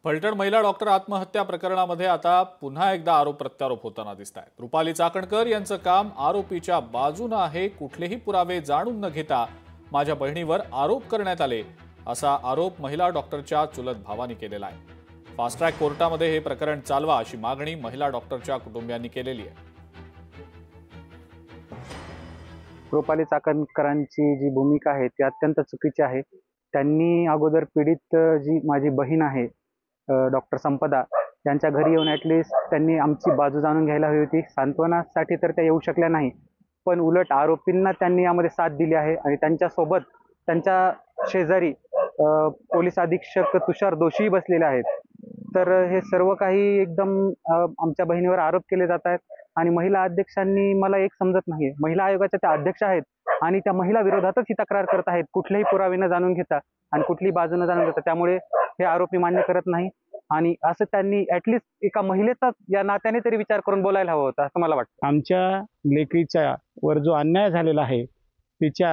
फलटण महिला डॉक्टर आत्महत्या प्रकरणामध्ये आता पुन्हा एकदा आरोप प्रत्यारोप होताना दिसत आहेत। रुपाली चाकणकर यांचं काम आरोपीच्या बाजूने आहे। कुठलेही पुरावे जाणून न घेता माझ्या बहिणीवर आरोप करण्यात आले, असा आरोप महिला डॉक्टरच्या चुलत भावाने केलेला आहे। फास्ट ट्रॅक कोर्टामध्ये हे प्रकरण चालवा अशी मागणी महिला डॉक्टरच्या कुटुंबियांनी केलेली आहे। रुपाली चाकणकरांची जी भूमिका आहे ती अत्यंत चुकीची आहे। त्यांनी अगोदर पीडित जी माझी बहीण आहे डॉक्टर संपदा यांच्या घरी येऊन ॲटलिस्ट त्यांनी आमची बाजू जाणून घ्यायला हवी होती। सांत्वनासाठी तर त्या येऊ शकल्या नाही, पण उलट आरोपींना त्यांनी यामध्ये साथ दिली आहे आणि त्यांच्यासोबत त्यांच्या शेजारी पोलीस अधीक्षक तुषार दोषी बसलेले आहेत। तर हे सर्व काही एकदम आमच्या बहिणीवर आरोप केले जात आहेत आणि महिला अध्यक्षांनी मला एक समजत नाही, महिला आयोगाच्या त्या अध्यक्ष आहेत आणि त्या महिला विरोधातच ही तक्रार करत आहेत, कुठलेही पुरावे न जाणून घेता आणि कुठलीही बाजू न जाणून घेता। त्यामुळे हे आरोपी मान्य करत नाही आणि असं त्यांनी ॲटलिस्ट एका महिलेचा या नात्याने तरी विचार करून बोलायला हवं होतं असं मला वाटतं। आमच्या लेकीच्या वर जो अन्याय झालेला आहे तिच्या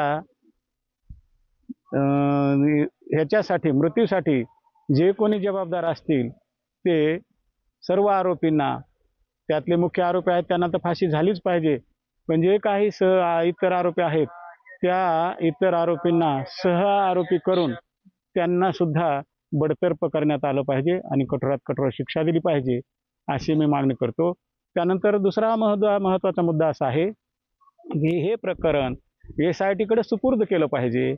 ह्याच्यासाठी मृत्यूसाठी जे कोणी जबाबदार असतील ते सर्व आरोपींना, त्यातले मुख्य आरोपी आहेत त्यांना तर फाशी झालीच पाहिजे, पण जे काही इतर आरोपी आहेत त्या इतर आरोपींना सह आरोपी करून त्यांना सुद्धा बडतर्फ करण्यात आलं पाहिजे आणि कठोरात कठोर शिक्षा दिली पाहिजे अशी मी मागणी करतो। त्यानंतर दुसरा महत्त्वाचा मुद्दा असा आहे की हे प्रकरण SIT कडे सुपूर्द केलं पाहिजे,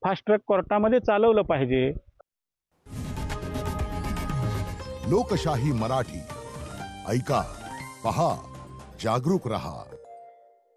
फास्ट ट्रॅक कोर्टामध्ये चालवलं पाहिजे। लोकशाही मराठी ऐका, पहा, जागरूक रहा।